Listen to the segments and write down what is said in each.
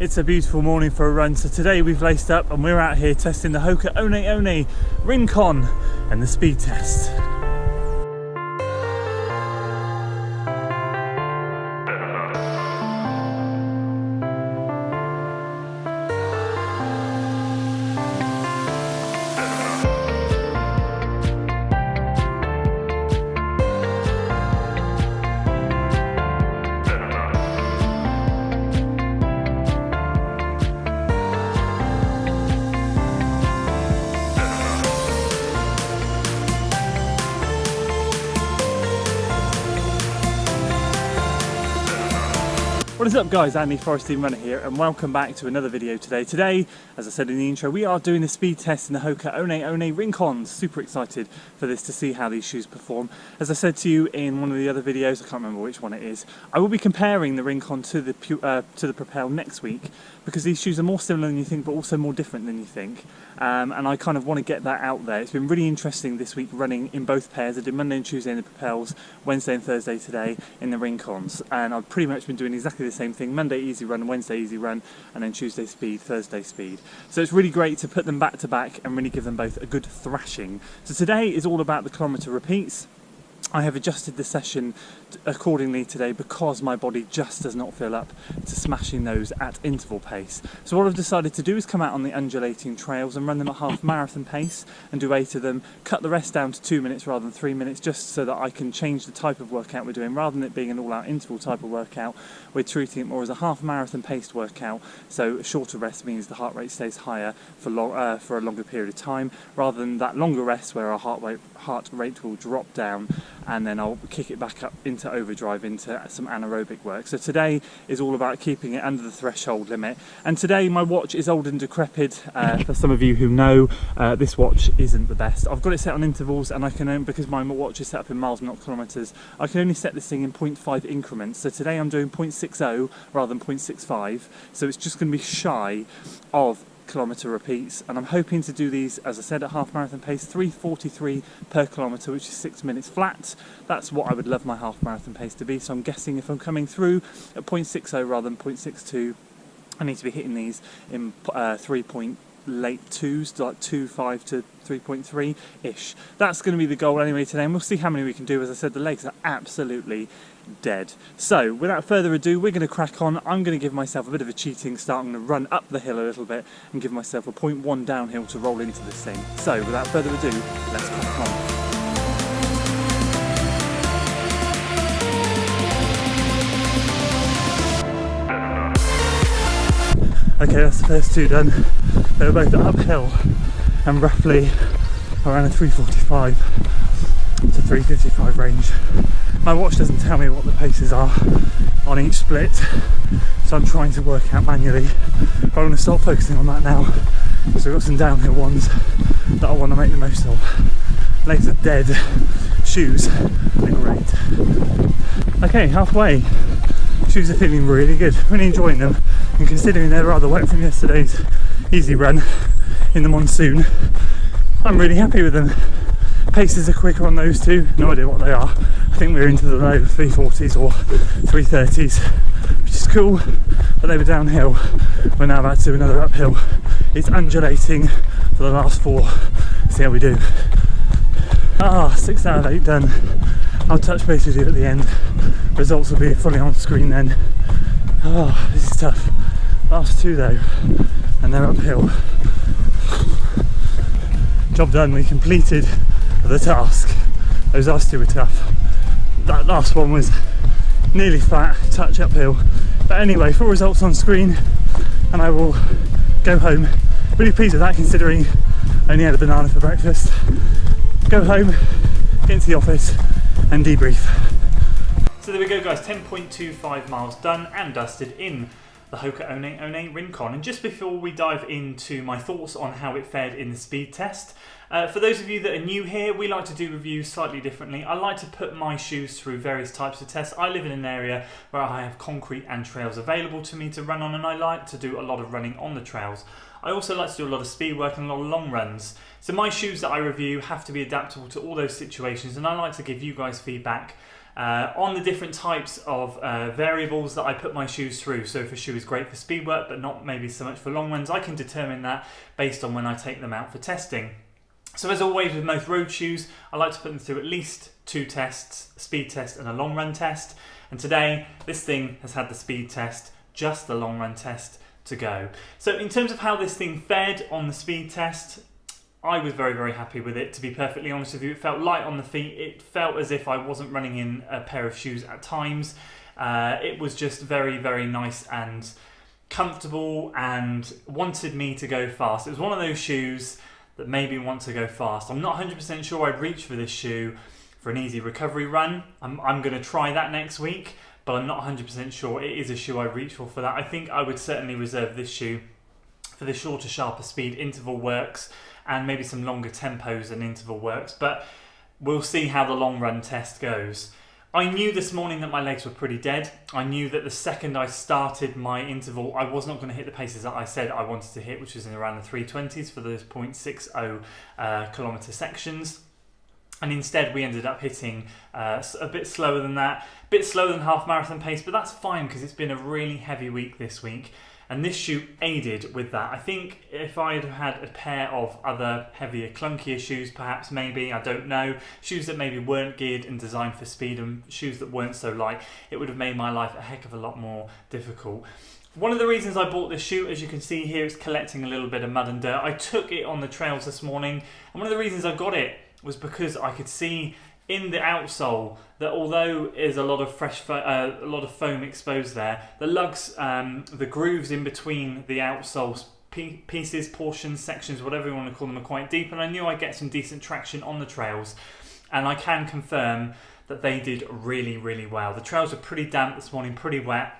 It's a beautiful morning for a run, so today we've laced up and we're out here testing the Hoka One One RINCON and the speed test. What is up guys, Andy Forest Team Runner here and welcome back to another video today. Today, as I said in the intro, we are doing the speed test in the Hoka One One RINCON. Super excited for this to see how these shoes perform. As I said to you in one of the other videos, I can't remember which one it is, I will be comparing the RINCON to the Propel next week because these shoes are more similar than you think but also more different than you think. And I kind of want to get that out there. It's been really interesting this week running in both pairs. I did Monday and Tuesday in the Propels, Wednesday and Thursday today in the RINCONs, and I've pretty much been doing exactly the same thing: Monday easy run, Wednesday easy run, and then Tuesday speed, Thursday speed. So it's really great to put them back to back and really give them both a good thrashing. So today is all about the kilometre repeats. I have adjusted the session accordingly today because my body just does not feel up to smashing those at interval pace. So what I've decided to do is come out on the undulating trails and run them at half marathon pace and do 8 of them, cut the rest down to 2 minutes rather than 3 minutes, just so that I can change the type of workout we're doing. Rather than it being an all-out interval type of workout, we're treating it more as a half marathon paced workout, so a shorter rest means the heart rate stays higher for a longer period of time, rather than that longer rest where our heart rate will drop down and then I'll kick it back up into overdrive into some anaerobic work. So today is all about keeping it under the threshold limit, and today my watch is old and decrepit. For some of you who know, this watch isn't the best. I've got it set on intervals and I can, because my watch is set up in miles not kilometres, I can only set this thing in 0.5 increments. So today I'm doing 0.60 rather than 0.65, so it's just going to be shy of kilometre repeats, and I'm hoping to do these, as I said, at half marathon pace, 3:43 per kilometre, which is 6 minutes flat. That's what I would love my half marathon pace to be, so I'm guessing if I'm coming through at 0.60 rather than 0.62, I need to be hitting these in 3.2s, like 2.5 to 3.3 ish. That's going to be the goal anyway today, and we'll see how many we can do. As I said, the legs are absolutely dead. So without further ado, we're going to crack on. I'm going to give myself a bit of a cheating start. I'm going to run up the hill a little bit and give myself a 0.1 downhill to roll into this thing. So without further ado, let's crack on. Okay, that's the first two done. They were both uphill and roughly around a 3:45 to 3:55 range. My watch doesn't tell me what the paces are on each split, so I'm trying to work out manually. But I'm going to start focusing on that now because we've got some downhill ones that I want to make the most of. Legs are dead, shoes are great. Okay, halfway. Shoes are feeling really good, really enjoying them, and considering they're rather wet from yesterday's easy run in the monsoon, I'm really happy with them. Paces are quicker on those two, no idea what they are. I think we're into the low 340s or 330s, which is cool, but they were downhill. We're now about to do another uphill. It's undulating for the last 4. See how we do. 6 out of 8 done. I'll touch base with you at the end. Results will be fully on screen then. This is tough. Last 2 though, and they're uphill. Job done, we completed the task. Those last 2 were tough. That last one was nearly flat, touch uphill. But anyway, full results on screen, and I will go home. Really pleased with that, considering I only had a banana for breakfast. Go home, get into the office, and debrief. So there we go guys, 10.25 miles done and dusted in the Hoka One One RINCON. And just before we dive into my thoughts on how it fared in the speed test, for those of you that are new here, we like to do reviews slightly differently. I like to put my shoes through various types of tests. I live in an area where I have concrete and trails available to me to run on, and I like to do a lot of running on the trails. I also like to do a lot of speed work and a lot of long runs. So my shoes that I review have to be adaptable to all those situations, and I like to give you guys feedback on the different types of variables that I put my shoes through. So if a shoe is great for speed work but not maybe so much for long runs, I can determine that based on when I take them out for testing. So as always with most road shoes, I like to put them through at least 2 tests, a speed test and a long run test. And today, this thing has had the speed test, just the long run test to go. So in terms of how this thing fared on the speed test, I was very, very happy with it, to be perfectly honest with you. It felt light on the feet. It felt as if I wasn't running in a pair of shoes at times. It was just very, very nice and comfortable and wanted me to go fast. It was one of those shoes that made me want to go fast. I'm not 100% sure I'd reach for this shoe for an easy recovery run. I'm going to try that next week, but I'm not 100% sure it is a shoe I'd reach for that. I think I would certainly reserve this shoe for the shorter, sharper speed interval works and maybe some longer tempos and interval works, but we'll see how the long run test goes. I knew this morning that my legs were pretty dead. I knew that the second I started my interval, I was not going to hit the paces that I said I wanted to hit, which was in around the 320s for those 0.60 kilometre sections. And instead we ended up hitting a bit slower than that, a bit slower than half marathon pace, but that's fine because it's been a really heavy week this week. And this shoe aided with that. I think if I'd had a pair of other heavier, clunkier shoes, perhaps, maybe, I don't know, shoes that maybe weren't geared and designed for speed and shoes that weren't so light, it would have made my life a heck of a lot more difficult. One of the reasons I bought this shoe, as you can see here, is collecting a little bit of mud and dirt. I took it on the trails this morning, and one of the reasons I got it was because I could see in the outsole that although there's a lot of foam exposed there, the lugs, the grooves in between the outsole pieces, portions, sections, whatever you want to call them, are quite deep, and I knew I'd get some decent traction on the trails, and I can confirm that they did really, really well. The trails were pretty damp this morning, pretty wet,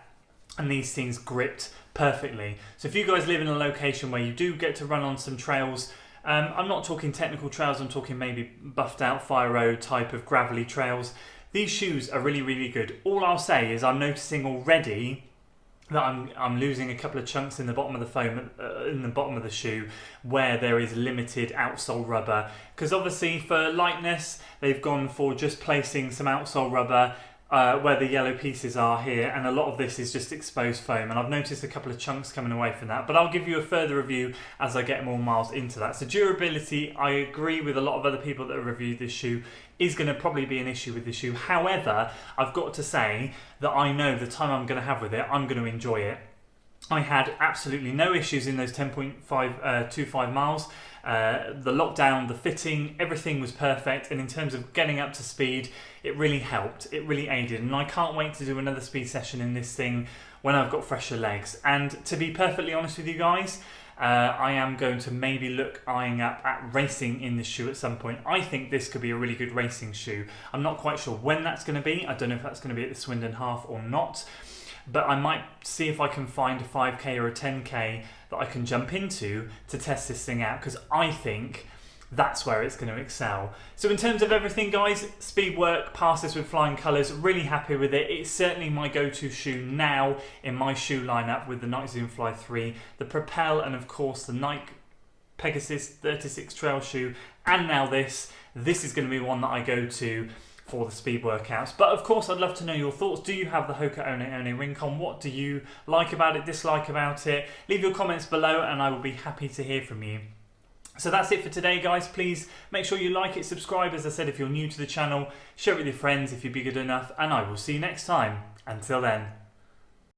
and these things gripped perfectly. So if you guys live in a location where you do get to run on some trails, I'm not talking technical trails, I'm talking maybe buffed out fire road type of gravelly trails. These shoes are really, really good. All I'll say is I'm noticing already that I'm losing a couple of chunks in the bottom of the foam, in the bottom of the shoe, where there is limited outsole rubber. Because obviously for lightness, they've gone for just placing some outsole rubber where the yellow pieces are here, and a lot of this is just exposed foam, and I've noticed a couple of chunks coming away from that, but I'll give you a further review as I get more miles into that. So durability, I agree with a lot of other people that have reviewed this shoe, is going to probably be an issue with this shoe. However, I've got to say that I know the time I'm going to have with it, I'm going to enjoy it. I had absolutely no issues in those 10.25 miles. The lockdown, the fitting, everything was perfect, and in terms of getting up to speed, it really helped, it really aided, and I can't wait to do another speed session in this thing when I've got fresher legs. And to be perfectly honest with you guys, I am going to maybe look eyeing up at racing in this shoe at some point. I think this could be a really good racing shoe. I'm not quite sure when that's going to be. I don't know if that's going to be at the Swindon Half or not, but I might see if I can find a 5k or a 10k that I can jump into to test this thing out, because I think that's where it's going to excel. So in terms of everything, guys, speed work, passed this with flying colours, really happy with it. It's certainly my go-to shoe now in my shoe lineup, with the Nike Zoom Fly 3, the Propel, and of course the Nike Pegasus 36 trail shoe, and now this is going to be one that I go to for the speed workouts. But of course, I'd love to know your thoughts. Do you have the Hoka One One RINCON? What do you like about it, dislike about it? Leave your comments below and I will be happy to hear from you. So that's it for today, guys. Please make sure you like it, subscribe, as I said, if you're new to the channel, share it with your friends if you'd be good enough, and I will see you next time. Until then.